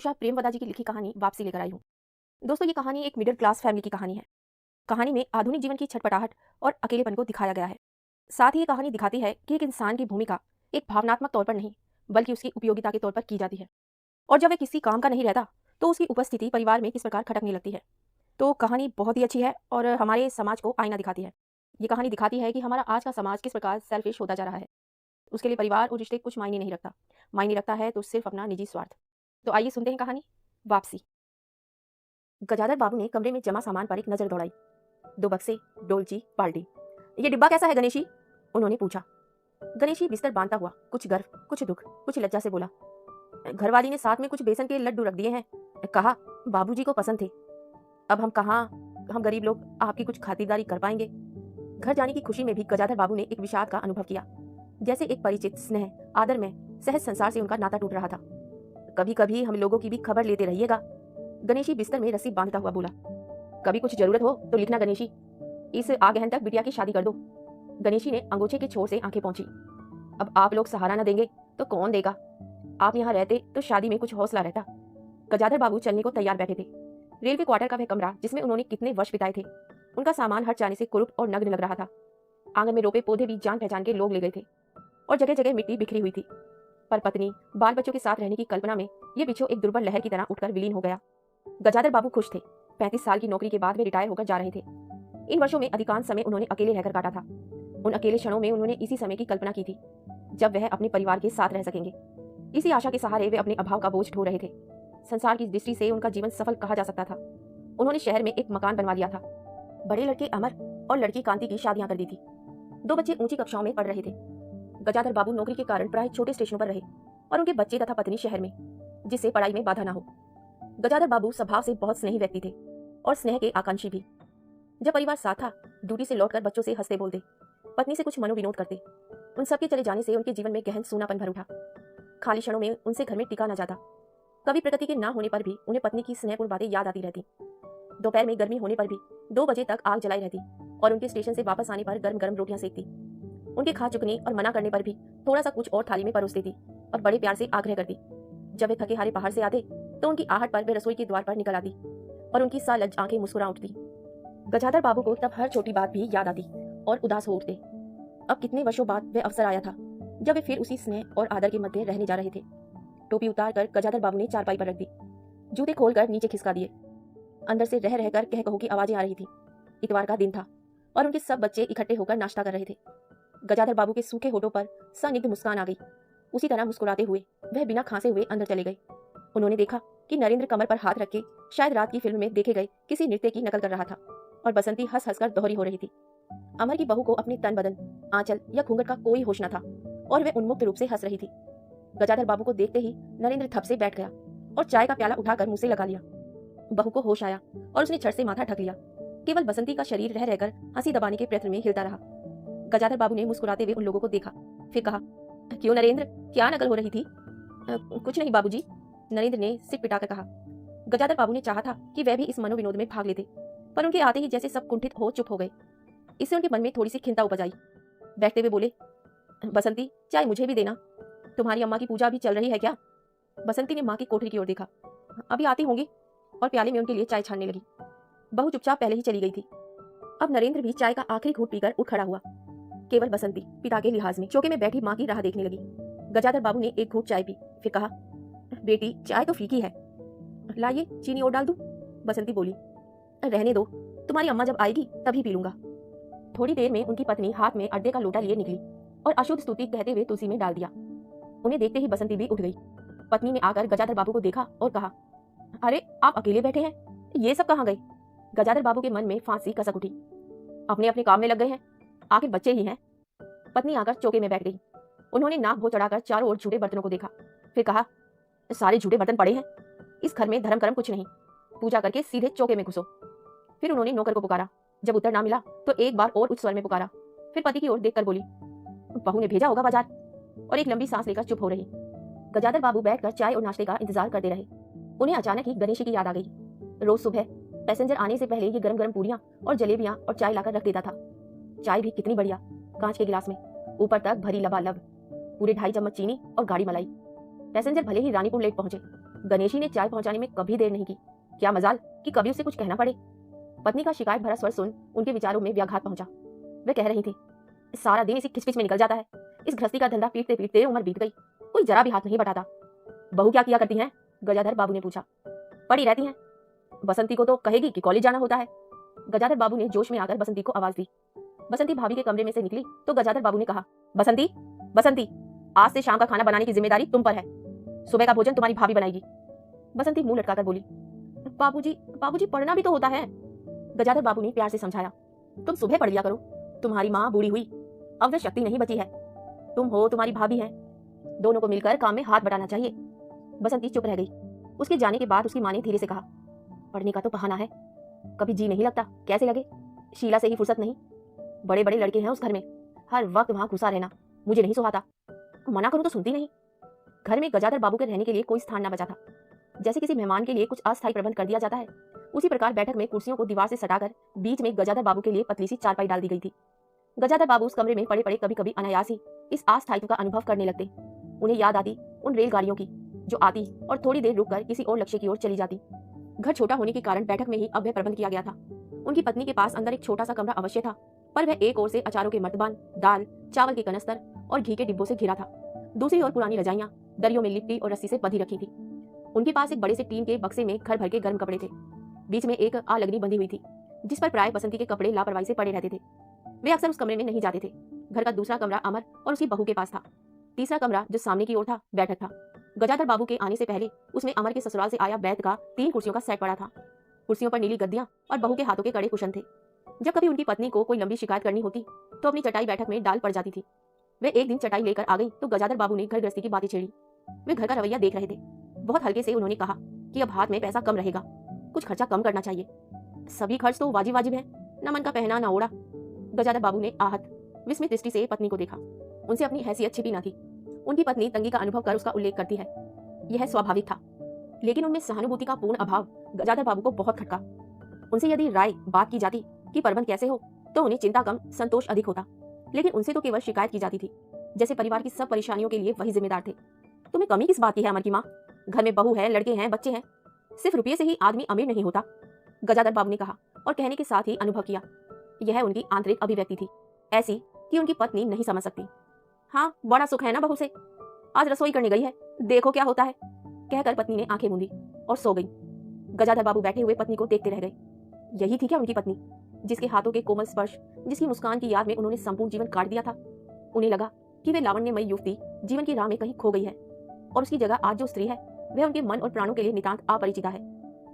तुषार प्रेमवदा जी की लिखी कहानी वापसी लेकर आई हूँ। दोस्तों, ये कहानी एक मिडिल क्लास फैमिली की कहानी है। कहानी में आधुनिक जीवन की छटपटाहट और अकेलेपन को दिखाया गया है। साथ ही ये कहानी दिखाती है कि एक इंसान की भूमिका एक भावनात्मक तौर पर नहीं, बल्कि उसकी उपयोगिता के तौर पर की जाती है। और जब वह किसी काम का नहीं रहता, तो उसकी उपस्थिति परिवार में किस प्रकार खटकने लगती है। तो कहानी बहुत ही अच्छी है और हमारे समाज को आईना दिखाती है। ये कहानी दिखाती है कि हमारा आज का समाज किस प्रकार सेल्फिश होता जा रहा है। उसके लिए परिवार और रिश्ते कुछ मायने नहीं रखता। मायने रखता है तो सिर्फ अपना निजी स्वार्थ। तो आइए सुनते हैं कहानी वापसी। गजाधर बाबू ने कमरे में जमा सामान पर एक नजर दौड़ाई। 2 बक्से, डोलची, बाल्टी। ये डिब्बा कैसा है गणेशी? उन्होंने पूछा। गणेशी बिस्तर बांधता हुआ कुछ गर्व, कुछ दुख, कुछ लज्जा से बोला। घरवाली ने साथ में कुछ बेसन के लड्डू रख दिए हैं। कहा बाबूजी को पसंद थे। अब हम कहाँ, हम गरीब लोग आपकी कुछ खातिरदारी कर पाएंगे। घर जाने की खुशी में भी गजाधर बाबू ने एक विषाद का अनुभव किया। जैसे एक परिचित स्नेह, आदर में सहज संसार से उनका नाता टूट रहा था। कभी कभी हम लोगों की भी खबर लेते रहिएगा, गणेशी बिस्तर में रस्सी बांधता हुआ बोला। कभी कुछ जरूरत हो तो लिखना गणेशी। इस आगहन तक बिटिया की शादी कर दो। गणेशी ने अंगूठे के छोर से आंखें पहुंची। अब आप लोग सहारा न देंगे तो कौन देगा? आप यहाँ रहते तो शादी में कुछ हौसला रहता। गजाधर बाबू चलने को तैयार बैठे थे। रेलवे क्वार्टर का वह कमरा जिसमें उन्होंने कितने वर्ष बिताए थे, उनका सामान हट जाने से कुरूप और नग्न लग रहा था। आंगन में रोपे पौधे भी जान पहचान के लोग ले गए थे और जगह जगह मिट्टी बिखरी हुई थी। पर पत्नी, बाल बच्चों के साथ रहने की कल्पना में ये बिच्छू एक दुर्बल लहर की तरह उठकर विलीन हो गया। गजाधर बाबू खुश थे। 35 साल की नौकरी के बाद वे रिटायर होकर जा रहे थे। इन वर्षों में अधिकांश समय उन्होंने अकेले रहकर काटा था। उन अकेले क्षणों में उन्होंने इसी समय की कल्पना की थी जब वह अपने परिवार के साथ रह सकेंगे। इसी आशा के सहारे वे अपने अभाव का बोझ ढो रहे थे। संसार की दृष्टि से उनका जीवन सफल कहा जा सकता था। उन्होंने शहर में एक मकान बनवा लिया था। बड़े लड़के अमर और लड़की कांति की शादियां कर दी थी। 2 बच्चे ऊंची कक्षाओं में पढ़ रहे थे। गजाधर बाबू नौकरी के कारण प्राय छोटे स्टेशनों पर रहे और उनके बच्चे तथा पत्नी शहर में, जिससे पढ़ाई में बाधा न हो। गजाधर बाबू स्वभाव से बहुत स्नेही व्यक्ति थे और स्नेह के आकांक्षी भी। जब परिवार साथ था, ड्यूटी से लौटकर बच्चों से हंसते बोलते, पत्नी से कुछ मनोविनोद करते। उन सबके चले जाने से उनके जीवन में गहन सूनापन भर उठा। खाली क्षणों में उनसे घर में टिका न जाता। कभी प्रकृति के ना होने पर भी उन्हें पत्नी की स्नेहपूर्ण बातें याद आती रहती। दोपहर में गर्मी होने पर भी 2 बजे तक आग जलाई रहती और उनके स्टेशन से वापस आने पर गर्म गर्म रोटियां सेकती। उनके खा चुकने और मना करने पर भी थोड़ा सा कुछ और थाली में परोस देती और बड़े प्यार से आग्रह करती। जब वे थके हारे बाहर से आते तो उनकी आहट पर वे रसोई के द्वार पर निकल आती और उनकी सालज आंखें मुस्कुरा उठती। गजाधर बाबू को तब हर छोटी बात भी याद आती और उदास हो उठते। अब कितने वर्षों बाद वह अवसर आया था जब वे फिर उसी स्नेह और आदर के मध्य रहने जा रहे थे। टोपी उतार कर गजाधर बाबू ने चारपाई पर रख दी। जूते खोलकर नीचे खिसका दिए। अंदर से रह रहकर कह कहो की आवाजें आ रही थी। इतवार का दिन था और उनके सब बच्चे इकट्ठे होकर नाश्ता कर रहे थे। गजाधर बाबू के सूखे होठों पर सनिग्ध मुस्कान आ गई। उसी तरह मुस्कुराते हुए वह बिना खांसे हुए अंदर चले गए। उन्होंने देखा कि नरेंद्र कमर पर हाथ रख के शायद रात की फिल्म में देखे गए किसी नृत्य की नकल कर रहा था और बसंती हंस हंसकर दोहरी हो रही थी। अमर की बहू को अपने तन बदन, आंचल या घूंघट का कोई होश न था और वह उन्मुक्त रूप से हंस रही थी। गजाधर बाबू को देखते ही नरेंद्र थप से बैठ गया और चाय का प्याला उठाकर मुंह से लगा लिया। बहू को होश आया और उसने झट से माथा ढक लिया। केवल बसंती का शरीर रह रहकर हंसी दबाने के प्रयत्न में हिलता रहा। गजाधर बाबू ने मुस्कुराते हुए उन लोगों को देखा, फिर कहा, क्यों नरेंद्र, क्या नकल हो रही थी? कुछ नहीं बाबूजी, नरेंद्र ने सिर पिटाकर कहा। गजाधर बाबू ने चाहा था कि वह भी इस मनोविनोद में भाग लेते, पर उनके आते ही जैसे सब कुंठित हो चुप हो गए। इससे उनके मन में थोड़ी सी खिंता उपज आई। बैठते हुए बोले, बसंती, चाय मुझे भी देना। तुम्हारी अम्मा की पूजा अभी चल रही है क्या? बसंती ने माँ की कोठरी की ओर देखा। अभी आती होंगी, और प्याले में उनके लिए चाय छानने लगी। बहू चुपचाप पहले ही चली गई थी। अब नरेंद्र भी चाय का आखिरी घूंट पीकर उठ खड़ा हुआ। केवल बसंती पिता के लिहाज में चौके में बैठी माँ की राह देखने लगी। गजाधर बाबू ने एक घूंट चाय पी, फिर कहा, बेटी, चाय तो फीकी है, लाइए चीनी और डाल दूं? बसंती बोली, रहने दो, तुम्हारी अम्मा जब आएगी तभी पी लूंगा। थोड़ी देर में उनकी पत्नी हाथ में अड्डे का लोटा लिए निकली और अशुद्ध स्तुति कहते हुए तुलसी में डाल दिया। उन्हें देखते ही बसंती भी उठ गई। पत्नी ने आकर गजाधर बाबू को देखा और कहा, अरे आप अकेले बैठे हैं, ये सब कहाँ गए? गजाधर बाबू के मन में फांसी कसक उठी। अपने अपने काम में लग गए हैं, आखिर बच्चे ही हैं। पत्नी आकर चौके में बैठ गई। उन्होंने नाक भो चढ़ाकर चारों ओर झूठे बर्तनों को देखा, फिर कहा, सारे झूठे बर्तन पड़े हैं, इस घर में धर्म कर्म कुछ नहीं, पूजा करके सीधे चौके में घुसो। फिर उन्होंने नौकर को पुकारा। जब उत्तर ना मिला तो एक बार और उच्च स्वर में पुकारा। फिर पति की ओर देखकर बोली, बहू ने भेजा होगा बाजार। और एक लंबी सांस लेकर चुप हो रही। गजाधर बाबू बैठकर चाय और नाश्ते का इंतजार करते रहे। उन्हें अचानक ही गणेशी की याद आ गई। रोज सुबह पैसेंजर आने से पहले ये गरम गरम पूरियां और जलेबियां और चाय लाकर रख देता था। चाय भी कितनी बढ़िया, कांच के गिलास में, ऊपर तक भरी लबालब, पूरे 2.5 चम्मच चीनी और गाढ़ी मलाई। पैसेंजर भले ही रानीपुर लेट पहुंचे, गणेशी ने चाय पहुंचाने में कभी देर नहीं की। क्या मजाल कि कभी उसे कुछ कहना पड़े। पत्नी का शिकायत भरा स्वर सुन उनके विचारों में व्याघात पहुंचा। वे कह रही थी, सारा दिन इसी खिचपिच में निकल जाता है। इस गृहस्थी का धंधा पीटते पीटते उम्र बीत गई, कोई जरा भी हाथ नहीं बटाता। बहू क्या किया करती हैं? गजाधर बाबू ने पूछा। पड़ी रहती हैं। बसंती को तो कहेगी कि कॉलेज जाना होता है। गजाधर बाबू ने जोश में आकर बसंती को आवाज दी। बसंती भाभी के कमरे में से निकली तो गजाधर बाबू ने कहा, बसंती, बसंती, आज से शाम का खाना बनाने की जिम्मेदारी तुम पर है। सुबह का भोजन तुम्हारी भाभी बनाएगी। बसंती मुंह लटकाकर बोली, बाबूजी, बाबूजी पढ़ना भी तो होता है। गजाधर बाबू ने प्यार से समझाया, तुम सुबह पढ़ लिया करो। तुम्हारी माँ बूढ़ी हुई, अब वह शक्ति नहीं बची है। तुम हो, तुम्हारी भाभी है, दोनों को मिलकर काम में हाथ बटाना चाहिए। बसंती चुप रह गई। उसके जाने के बाद उसकी माँ ने धीरे से कहा, पढ़ने का तो बहाना है, कभी जी नहीं लगता, कैसे लगे? शीला से ही फुर्सत नहीं। बड़े बड़े लड़के हैं उस घर में, हर वक्त वहां घुसा रहना मुझे नहीं सुहाता। मना करूं तो सुनती नहीं। घर में गजाधर बाबू के रहने के लिए कोई स्थान न बचा था। जैसे किसी मेहमान के लिए कुछ अस्थायी प्रबंध कर दिया जाता है, उसी प्रकार बैठक में कुर्सियों को दीवार से सटाकर बीच में गजाधर बाबू के लिए पतली सी चारपाई डाल दी गई थी। गजाधर बाबू उस कमरे में पड़े पड़े कभी कभी अनायास ही इस अस्थायित्व का अनुभव करने लगते। उन्हें याद आती उन रेलगाड़ियों की जो आती और थोड़ी देर रुककर किसी और लक्ष्य की ओर चली जाती। घर छोटा होने के कारण बैठक में ही अब वह प्रबंध किया गया था। उनकी पत्नी के पास अंदर एक छोटा सा कमरा अवश्य था, पर वह एक ओर से अचारों के मर्तबान, दाल, चावल के कनस्तर और घी के डिब्बों से घिरा था। दूसरी ओर पुरानी रजाइयां दरियों में लिपटी और रस्सी से बंधी रखी थी। उनके पास एक बड़े से टीन के बक्से में घर भर के गर्म कपड़े थे। बीच में एक आलगनी बंधी हुई थी, जिस पर प्राय बसंती के कपड़े लापरवाही से पड़े रहते थे। वे अक्सर उस कमरे में नहीं जाते थे। घर का दूसरा कमरा अमर और उसकी बहू के पास था। तीसरा कमरा जो सामने की ओर था, बैठक था। गजाधर बाबू के आने से पहले उसमें अमर के ससुराल से आया बैत का 3 कुर्सियों का सेट पड़ा था। कुर्सियों पर नीली गद्दियां और बहू के हाथों के कड़े कुशन थे। जब कभी उनकी पत्नी को कोई लंबी शिकायत करनी होती तो अपनी चटाई बैठक में डाल पड़ जाती थी। वे एक दिन चटाई लेकर आ गई तो गजाधर बाबू ने घर गृहस्थी की बातें छेड़ी। वे घर का रवैया देख रहे थे। बहुत हल्के से उन्होंने कहा कि अब हाथ में पैसा कम रहेगा, कुछ खर्चा कम करना चाहिए। सभी खर्च तो वाजिब वाजिब है, न मन का पहना न ओढ़ा। गजाधर बाबू ने आहत विस्मित दृष्टि से पत्नी को देखा। उनसे अपनी हैसियत छिपी न थी। उनकी पत्नी तंगी का अनुभव कर उसका उल्लेख करती है, यह स्वाभाविक था। लेकिन उनमें सहानुभूति का पूर्ण अभाव गजाधर बाबू को बहुत खटका। उनसे यदि राय बात की जाती कि प्रबंध कैसे हो, तो उन्हें चिंता कम संतोष अधिक होता। लेकिन उनसे तो केवल शिकायत की जाती थी, जैसे परिवार की सब परेशानियों के लिए वही जिम्मेदार थे। तुम्हें कमी किस बात की है अमर की माँ? घर में बहू है, लड़के हैं, बच्चे हैं, सिर्फ रुपये से ही आदमी अमीर नहीं होता। गजाधर बाबू ने कहा और कहने के साथ ही अनुभव किया। यह उनकी आंतरिक अभिव्यक्ति थी, ऐसी कि उनकी पत्नी नहीं समझ सकती। हाँ, बड़ा सुख है ना बहू से, आज रसोई करने गई है, देखो क्या होता है, कहकर पत्नी ने आंखें मूंदी और सो गई। गजाधर बाबू बैठे हुए पत्नी को देखते रह गए। यही थी क्या उनकी पत्नी, जिसके हाथों के कोमल स्पर्श, जिसकी मुस्कान की याद में उन्होंने संपूर्ण जीवन काट दिया था? उन्हें लगा कि वे लावण्यमयी युवती जीवन की राह में कहीं खो गई है और उसकी जगह आज जो स्त्री है वह उनके मन और प्राणों के लिए नितांत अपरिचिता है।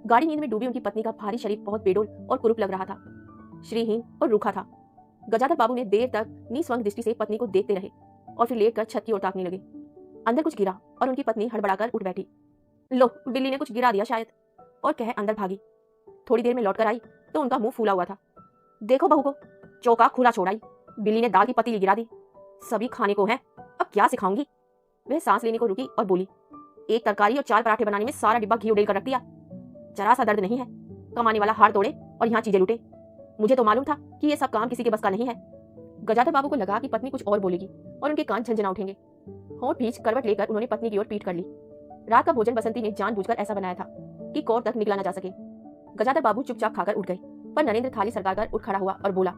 गाढ़ी नींद में डूबी उनकी पत्नी का भारी शरीर बहुत बेडोल और कुरूप लग रहा था, श्रीहीन और रूखा था। गजाधर बाबू ने देर तक निस्वंग दृष्टि से पत्नी को देखते रहे और फिर लेटकर छत की ओर ताकने लगे। अंदर कुछ गिरा और उनकी पत्नी हड़बड़ाकर उठ बैठी। लो, बिल्ली ने कुछ गिरा दिया शायद, और कह अंदर भागी। थोड़ी देर में लौटकर आई तो उनका मुंह फूला हुआ था। देखो बहू को, चौका खुला छोड़ाई, बिल्ली ने दाल की पतीली गिरा दी। सभी खाने को है, अब क्या सिखाऊंगी? वह सांस लेने को रुकी और बोली, एक तरकारी और 4 पराठे बनाने में सारा डिब्बा घी उड़ेल कर रख दिया। जरा सा दर्द नहीं है, कमाने वाला हार तोड़े और यहाँ चीजें लूटे। मुझे तो मालूम था कि ये सब काम किसी के बस का नहीं है। गजाधर बाबू को लगा कि पत्नी कुछ और बोलेगी और उनके कान झंझना उठेंगे। होंठ भींच करवट लेकर उन्होंने पत्नी की ओर पीठ कर ली। रात का भोजन बसंती ने जानबूझकर ऐसा बनाया था कि कौर तक निकला न जा सके। गजाधर बाबू चुपचाप खाकर उठ गए, पर नरेंद्र थाली सरकार कर उठ खड़ा हुआ और बोला,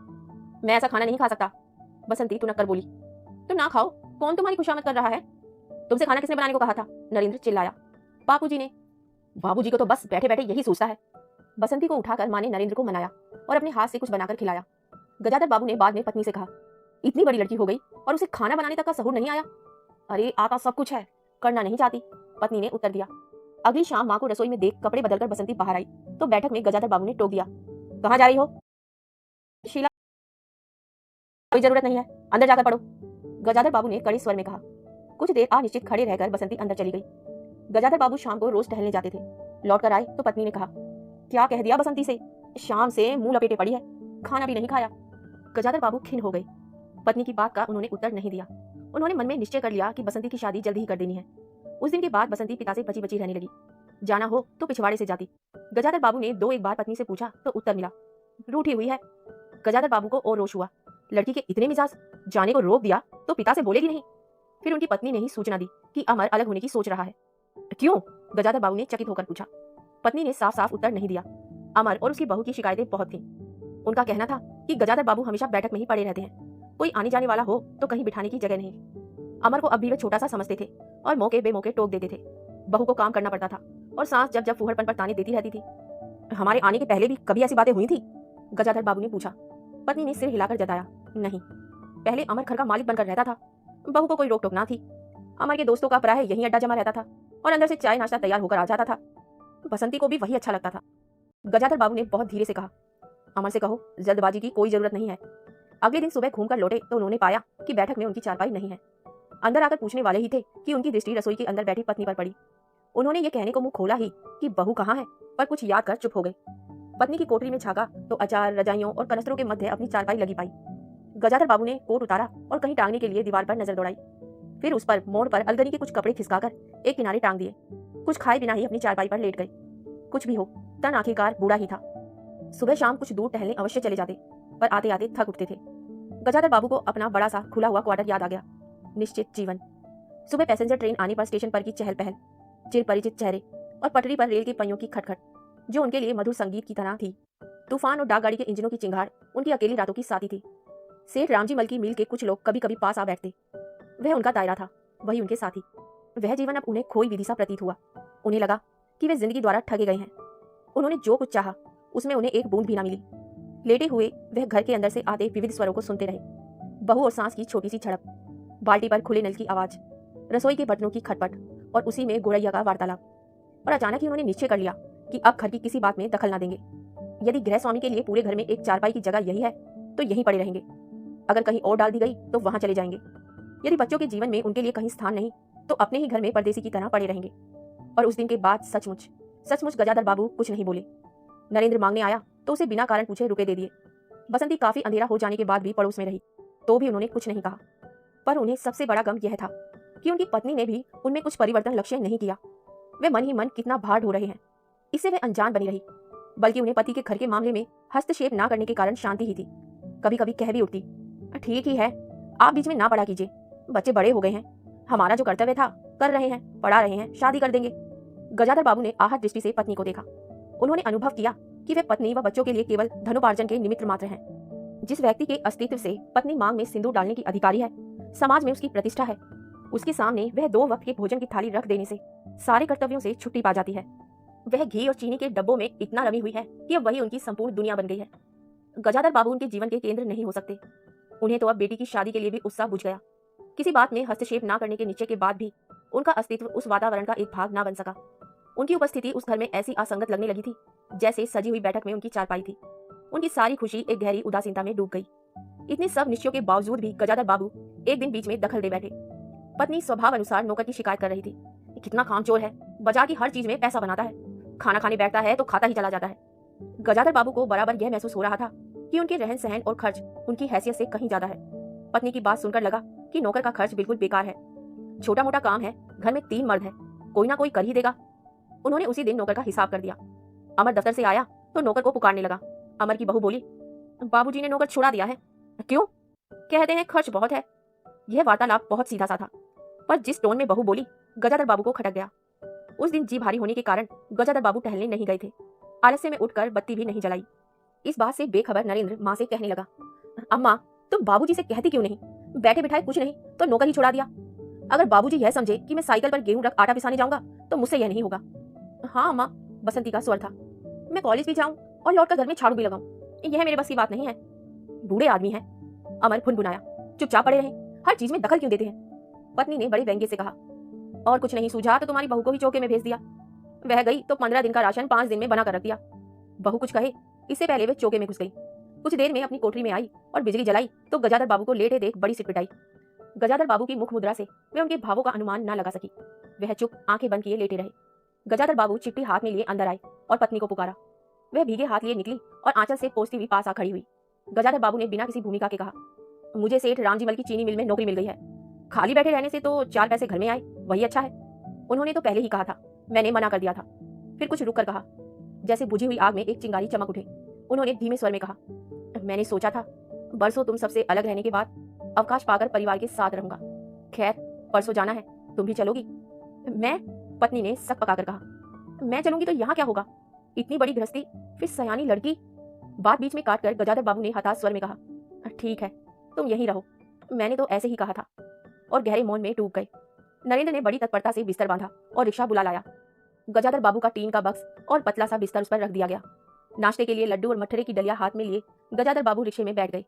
मैं ऐसा खाना नहीं खा सकता। बसंती तुनक कर बोली, तुम ना खाओ, कौन तुम्हारी खुशामद कर रहा है? तुमसे खाना किसने बनाने को कहा था? नरेंद्र चिल्लाया। बापूजी ने। बाबूजी को तो बस बैठे बैठे यही सोचता है। बसंती को उठाकर माँ ने नरेंद्र को मनाया और अपने हाथ से कुछ बनाकर खिलाया। गजाधर बाबू ने बाद में पत्नी से कहा, इतनी बड़ी लड़की हो गई और उसे खाना बनाने तक का सहूर नहीं आया? अरे आता सब कुछ है, करना नहीं चाहती, पत्नी ने उत्तर दिया। अगली शाम माँ को रसोई में देख कपड़े बदलकर बसंती बाहर आई तो बैठक में गजाधर बाबू ने टोक दिया, कहाँ जा रही हो? शीला, कोई जरूरत नहीं है, अंदर जाकर पढ़ो। गजाधर बाबू ने कड़े स्वर में कहा। कुछ देर अनिश्चित खड़े रहकर बसंती अंदर चली गई। गजाधर बाबू शाम को रोज टहलने जाते थे। लौटकर आए तो पत्नी ने कहा, क्या कह दिया बसंती से? शाम से मुंह लपेटे पड़ी है, खाना भी नहीं खाया। गजाधर बाबू खिन्न हो गए। पत्नी की बात का उन्होंने उत्तर नहीं दिया। उन्होंने मन में निश्चय कर लिया कि बसंती की शादी जल्दी ही कर देनी है। उस दिन के बाद बसंती पिता से बची बची रहने लगी। जाना हो तो पिछवाड़े से जाती। गजाधर बाबू ने 2 एक बार पत्नी से पूछा तो उत्तर मिला, रूठी हुई है। गजाधर बाबू को और रोष हुआ। लड़की के इतने मिजाज, जाने को रोक दिया तो पिता से बोलेगी नहीं। फिर उनकी पत्नी ने ही सूचना दी कि अमर अलग होने की सोच रहा है। क्यों? गजाधर बाबू ने चकित होकर पूछा। पत्नी ने साफ साफ उत्तर नहीं दिया। अमर और उसकी बहू की शिकायतें बहुत थीं। उनका कहना था कि गजाधर बाबू हमेशा बैठक में ही पड़े रहते हैं, कोई आने जाने वाला हो तो कहीं बिठाने की जगह नहीं। अमर को अब भी वे छोटा सा समझते थे और मौके बेमौके टोक देते थे। बहू को काम करना पड़ता था और सास जब जब फूहड़पन पर ताने देती रहती थी। हमारे आने के पहले भी कभी ऐसी बातें हुई थी? गजाधर बाबू ने पूछा। पत्नी ने सिर हिलाकर जताया, नहीं। पहले अमर घर का मालिक बनकर रहता था, बहू को कोई रोक टोक ना थी। अमर के दोस्तों का प्राय यहीं अड्डा जमा रहता था और अंदर से चाय नाश्ता तैयार होकर आ जाता था। बसंती को भी वही अच्छा लगता था। गजाधर बाबू ने बहुत धीरे से कहा, अमर से कहो जल्दबाजी की कोई जरूरत नहीं है। अगले दिन सुबह घूमकर लौटे तो उन्होंने पाया कि बैठक में उनकी चारपाई नहीं है। अंदर आकर पूछने वाले ही थे कि उनकी दृष्टि रसोई के अंदर बैठी पत्नी पर पड़ी। उन्होंने ये कहने को मुंह खोला ही कि बहू कहाँ है, पर कुछ याद कर चुप हो गए। पत्नी की कोठरी में झांका तो अचार, रजाइयों और कनस्तरों के मध्य अपनी चारपाई लगी पाई। गजाधर बाबू ने कोट उतारा और कहीं टांगने के लिए दीवार पर नजर दौड़ाई। फिर उस पर मोड़ पर अलगनी के कुछ कपड़े खिसकाकर एक किनारे टांग दिए। कुछ खाए बिना ही अपनी चारपाई पर लेट गए। कुछ भी हो, तन आखिरकार बूढ़ा ही था। सुबह शाम कुछ दूर टहलने अवश्य चले जाते, पर आते आते थक उठते थे। गजाधर बाबू को अपना बड़ा सा खुला हुआ क्वार्टर याद आ गया। निश्चित जीवन। सुबह पैसेंजर ट्रेन आने पर स्टेशन पर की चहल पहल, चिर परिचित चेहरे और पटरी पर रेल के पहियों की खटखट जो उनके लिए मधुर संगीत की तरह थी। तूफान और डाकगाड़ी के इंजनों की चिंगार उनकी अकेली रातों की साथी थी। सेठ रामजी मल की मिल के कुछ लोग कभी कभी पास आ बैठते। वह उनका दायरा था, वही उनके साथी। वह जीवन अब उन्हें खोई विधि सा प्रतीत हुआ। उन्हें लगा कि वे जिंदगी द्वारा ठगे गए हैं। उन्होंने जो कुछ चाहा उसमें उन्हें एक बूंद भी ना मिली। लेटे हुए वह घर के अंदर से आते विविध स्वरों को सुनते रहे। बहू और सास की छोटी सी झड़प, बाल्टी पर खुले नल की आवाज, रसोई के बर्तनों की खटपट और उसी में गुड़ैया का वार्तालाप। और अचानक ही उन्होंने निश्चय कर लिया कि अब घर की किसी बात में दखल ना देंगे। यदि गृह स्वामी के लिए पूरे घर में एक चारपाई की जगह यही है तो यहीं पड़े रहेंगे। अगर कहीं और डाल दी गई तो वहां चले जाएंगे। यदि बच्चों के जीवन में उनके लिए कहीं स्थान नहीं तो अपने ही घर में परदेसी की तरह पड़े रहेंगे। और उस दिन के बाद सचमुच गजाधर बाबू कुछ नहीं बोले। नरेंद्र मांगने आया तो उसे बिना कारण पूछे रुपए दे दिए। बसंती काफी अंधेरा हो जाने के बाद भी पड़ोस में रही तो भी उन्होंने कुछ नहीं कहा। पर उन्हें सबसे बड़ा गम यह था कि उनकी पत्नी ने भी उनमें कुछ परिवर्तन लक्ष्य नहीं किया। वे मन ही मन कितना भार ढो रहे हैं, इससे वे अनजान बनी रही। बल्कि उन्हें पति के घर के मामले में हस्तक्षेप ना करने के कारण शांति ही थी। कभी कभी कह भी उठती, ठीक ही है, आप बीच में ना पड़ा कीजिए, बच्चे बड़े हो गए हैं, हमारा जो कर्तव्य था कर रहे हैं, पढ़ा रहे हैं, शादी कर देंगे। गजाधर बाबू ने आहत दृष्टि से पत्नी को देखा। उन्होंने अनुभव किया कि वे पत्नी व बच्चों के लिए केवल धनोपार्जन के निमित्त मात्र हैं। जिस व्यक्ति के अस्तित्व से पत्नी मांग में सिंदूर डालने की अधिकारी है, समाज में उसकी प्रतिष्ठा है, उसके सामने वह 2 वक्त के भोजन की थाली रख देने से सारे कर्तव्यों से छुट्टी पा जाती है। वह घी और चीनी के डब्बों में इतना रमी हुई है कि अब वही उनकी संपूर्ण दुनिया बन गई है। गजाधर बाबू उनके जीवन के केंद्र नहीं हो सकते। उन्हें तो अब बेटी की शादी के लिए भी उत्साह बुझ गया। किसी बात में हस्तक्षेप ना करने के निश्चय के बाद भी उनका अस्तित्व उस वातावरण का एक भाग ना बन सका। उनकी उपस्थिति उस घर में ऐसी असंगत लगने लगी थी जैसे सजी हुई बैठक में उनकी चारपाई थी। उनकी सारी खुशी एक गहरी उदासीनता में डूब गई। इतने सब निश्चयों के बावजूद भी गजाधर बाबू एक दिन बीच में दखल दे बैठे। पत्नी स्वभाव अनुसार नौकर की शिकायत कर रही थी, कितना कामचोर है, बाजार की हर चीज में पैसा बनाता है, खाना खाने बैठता है तो खाता ही चला जाता है। गजाधर बाबू को बराबर यह महसूस हो रहा था कि उनके रहन सहन और खर्च उनकी हैसियत से कहीं ज्यादा है। पत्नी की बात सुनकर लगा कि नौकर का खर्च बिल्कुल बेकार है। छोटा मोटा काम है, घर में 3 मर्द है, कोई ना कोई कर ही देगा। उन्होंने उसी दिन नौकर का हिसाब कर दिया। अमर दफ्तर से आया तो नौकर को पुकारने लगा। अमर की बहू बोली, बाबूजी ने नौकर छुड़ा दिया है। क्यों? कहते हैं खर्च बहुत है। यह वार्तालाप बहुत सीधा सा था, पर जिस टोन में बहू बोली गजाधर बाबू को खटक गया। उस दिन जी भारी होने के कारण गजाधर बाबू टहलने नहीं गए थे। आलस्य में उठकर बत्ती भी नहीं जलाई। इस बात से बेखबर नरेंद्र माँ से कहने लगा, अम्मा तुम बाबूजी से कहती क्यों नहीं? बैठे बिठाए कुछ नहीं तो नौकर ही छुड़ा दिया। अगर बाबूजी यह समझे कि मैं साइकिल पर गेहूं रख आटा पिसाने जाऊंगा तो मुझसे यह नहीं होगा। हाँ अम्मा, बसंती का स्वर था, मैं कॉलेज भी जाऊं और लौटकर घर में झाड़ू भी लगाऊं, यह मेरे बस की बात नहीं है। बूढ़े आदमी हैं, अमर फुनफुनाया, चुपचाप पड़े रहे, हर चीज में दखल क्यों देते हैं? पत्नी ने बड़े व्यंग्य से कहा, और कुछ नहीं सूझा तो तुम्हारी बहू को ही चौके में भेज दिया। वह गई तो 15 दिन का राशन 5 दिन में बना कर रख दिया। बहू कुछ कहे इससे पहले वे चौके में घुस गई। कुछ देर में अपनी कोठरी में आई और बिजली जलाई तो गजाधर बाबू को लेटे देख बड़ी सिटपिटाई। गजाधर बाबू की मुख मुद्रा से वे उनके भावों का अनुमान न लगा सकी। वह चुप आंखें बंद किए लेटे रहे। गजाधर बाबू चिट्ठी हाथ में लिए अंदर आए और पत्नी को पुकारा। वह भीगे हाथ लिए निकली और आंचल से पोंछती हुई पास आ खड़ी हुई। गजाधर बाबू ने बिना किसी भूमिका के कहा, मुझे सेठ रामजी मल की चीनी मिल में नौकरी मिल गई है। खाली बैठे रहने से तो 4 पैसे घर में आए, वही अच्छा है। उन्होंने तो पहले ही कहा था, मैंने मना कर दिया था। फिर कुछ रुक कर कहा, जैसे बुझी हुई आग में एक चिंगारी चमक उठे। उन्होंने धीमे स्वर में कहा, मैंने सोचा था बरसों तुम सबसे अलग रहने के बाद अवकाश पाकर परिवार के साथ रहूंगा। खैर परसों जाना है, तुम भी चलोगी? मैं? पत्नी ने सक पकाकर कहा, मैं चलूंगी तो यहाँ क्या होगा? इतनी बड़ी गृहस्थी, फिर सयानी लड़की। बात बीच में काट कर गजाधर बाबू ने हताश स्वर में कहा, ठीक है, तुम यहीं रहो, मैंने तो ऐसे ही कहा था। और गहरे मौन में डूब गए। नरेंद्र ने बड़ी तत्परता से बिस्तर बांधा और रिक्शा बुला लाया। गजाधर बाबू का टीन का बक्स और पतला सा बिस्तर उस पर रख दिया गया। नाश्ते के लिए लड्डू और मठरे की डलिया हाथ में लिए गजाधर बाबू रिक्शे में बैठ गए।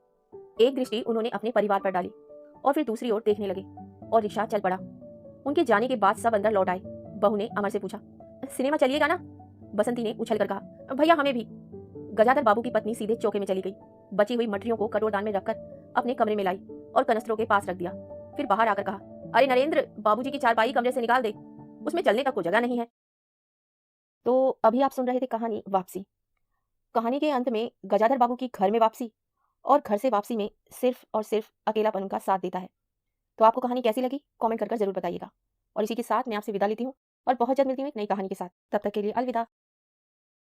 एक दृष्टि उन्होंने अपने परिवार पर डाली और फिर दूसरी ओर देखने लगे और रिक्शा चल पड़ा। उनके जाने के बाद सब अंदर लौट आए। बहू ने अमर से पूछा, सिनेमा चलिएगा ना? बसंती ने उछल कर कहा, भैया हमें भी। गजाधर बाबू की पत्नी सीधे चौके में चली गई। बची हुई मठरियों को कटोरदान में रखकर अपने कमरे में लाई और कनस्तरों के पास रख दिया। फिर बाहर आकर कहा, अरे नरेंद्र, बाबूजी की चारपाई कमरे से निकाल दे, उसमें चलने तक को जगह नहीं है। तो अभी आप सुन रहे थे कहानी वापसी। कहानी के अंत में गजाधर बाबू की घर में वापसी और घर से वापसी में सिर्फ और सिर्फ अकेलापन उनका साथ देता है। तो आपको कहानी कैसी लगी कमेंट कर जरूर बताइएगा। और इसी के साथ मैं आपसे विदा लेती हूँ और बहुत जल्द मिलती हूँ एक नई कहानी के साथ। तब तक के लिए अलविदा।